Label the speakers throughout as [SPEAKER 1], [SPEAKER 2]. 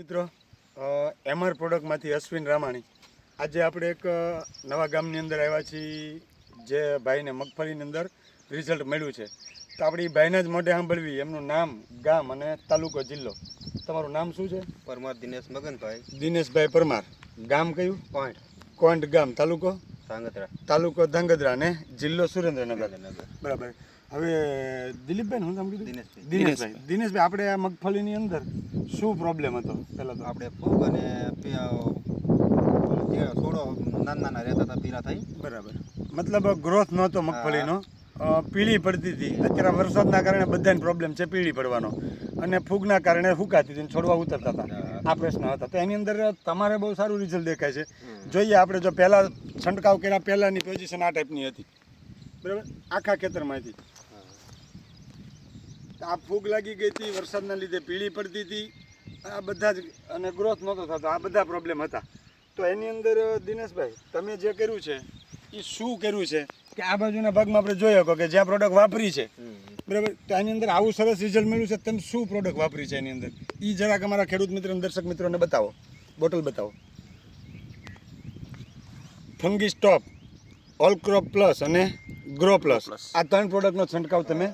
[SPEAKER 1] મિત્રો એમઆર પ્રોડક્ટમાંથી અશ્વિન રામાણી આજે આપણે એક નવા ગામની અંદર આવ્યા છીએ જે ભાઈને મગફળીની અંદર રિઝલ્ટ મળ્યું છે. તો આપણે એ ભાઈને જ મોઢે સાંભળવી એમનું નામ, ગામ અને તાલુકો, જિલ્લો. તમારું નામ શું છે?
[SPEAKER 2] પરમાર દિનેશ મગનભાઈ.
[SPEAKER 1] દિનેશભાઈ પરમાર. ગામ કયું? કોઈન્ટ ગામ. તાલુકો?
[SPEAKER 2] ધાંગધ્રા.
[SPEAKER 1] તાલુકો ધાંગધ્રા અને જિલ્લો સુરેન્દ્રનગર. બરાબર. હવે દિલીપભાઈ, હું નામ કીધું? દિનેશભાઈ, આપણે આ મગફળીની અંદર શું પ્રોબ્લેમ હતો? પહેલાં તો
[SPEAKER 2] આપણે ફૂગ અને છોડો નાના રહેતા હતા, પીળા થઈ.
[SPEAKER 1] બરાબર. મતલબ ગ્રોથ નહોતો મગફળીનો, પીળી પડતી હતી. અત્યારે વરસાદના કારણે બધાને પ્રોબ્લેમ છે પીળી પડવાનો, અને ફૂગના કારણે હુકાતી હતી, છોડવા ઉતરતા હતા. આ પ્રશ્ન હતા. તો એની અંદર તમારે બહુ સારું રિઝલ્ટ દેખાય છે. જોઈએ આપણે જો પહેલાં છંટકાવ કર્યા પહેલાંની પોઝિશન આ ટાઈપની હતી, બરાબર, આખા ખેતરમાં હતી. આ ફૂગ લાગી ગઈ હતી, વરસાદના લીધે પીળી પડતી હતી, આ બધા જ, અને ગ્રોથ નહોતો થતો, આ બધા પ્રોબ્લેમ હતા. તો એની અંદર દિનેશભાઈ, તમે જે કર્યું છે એ શું કર્યું છે કે આ બાજુના ભાગમાં આપણે જોઈ શકો કે જ્યાં પ્રોડક્ટ વાપરી છે, બરાબર, તો એની અંદર આવું સરસ રિઝલ્ટ મળ્યું છે. તમે શું પ્રોડક્ટ વાપરી છે એની અંદર એ જરાક અમારા ખેડૂત મિત્ર, દર્શક મિત્રોને બતાવો. બોટલ બતાવો. Fungi stop, all crop plus અને ગ્રો પ્લસ, આ 3 પ્રોડક્ટનો છંટકાવ તમે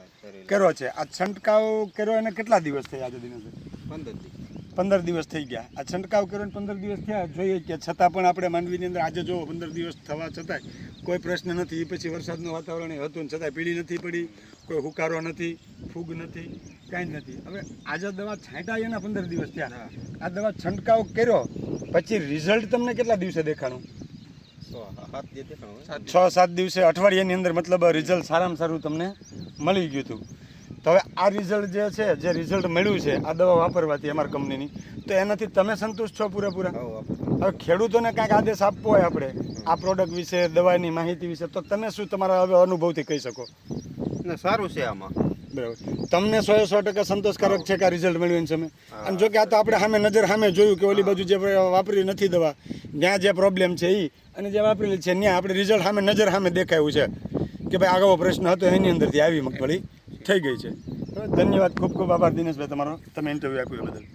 [SPEAKER 1] કર્યો છે. આ છંટકાવ કર્યો એને કેટલા દિવસ થયા આજે દિનેશભાઈ? 15 દિવસ થઈ ગયા. આ છંટકાવ કર્યો ને 15 દિવસ થયા. જોઈએ કે છતાં પણ આપણે માંડવીની અંદર આજે જો 15 દિવસ થવા છતાંય કોઈ પ્રશ્ન નથી. એ પછી વરસાદનું વાતાવરણ હતું ને છતાંય પીળી નથી પડી, કોઈ હુકારો નથી, ફૂગ નથી, કાંઈ જ નથી. હવે આજે દવા છાંટાઈ એના 15 દિવસ થયા. આ દવા છંટકાવ કર્યો પછી રિઝલ્ટ તમને કેટલા દિવસે દેખાણું? 6-7 દિવસે, અઠવાડિયાની અંદર, મતલબ રિઝલ્ટ સારામાં સારું તમને મળી ગયું હતું. તો હવે આ રિઝલ્ટ જે છે, જે રિઝલ્ટ મળ્યું છે આ દવા વાપરવાથી અમારી કંપનીની, તો એનાથી તમે સંતુષ્ટ છો પૂરેપૂરા? હવે ખેડૂતોને કાંઈક આદેશ આપવો હોય આપણે આ પ્રોડક્ટ વિશે, દવાની માહિતી વિશે, તો તમે શું તમારા હવે અનુભવથી કહી શકો?
[SPEAKER 2] સારું છે આમાં.
[SPEAKER 1] બરાબર. તમને 100% સંતોષકારક છે કે આ રિઝલ્ટ મળ્યું એની સામે? અને જો કે આ તો આપણે સામે જોયું કે ઓલી બાજુ જે વાપરી નથી દવા, ત્યાં જે પ્રોબ્લેમ છે એ, અને જે વાપરેલી છે ત્યાં આપણે રિઝલ્ટ સામે દેખાયું છે કે ભાઈ આગળનો પ્રશ્ન હતો એની અંદરથી આવી મગફળી થઈ ગઈ છે. ધન્યવાદ, ખૂબ ખૂબ આભાર દિનેશભાઈ તમારો, તમે ઇન્ટરવ્યૂ આપ્યું એ બદલ.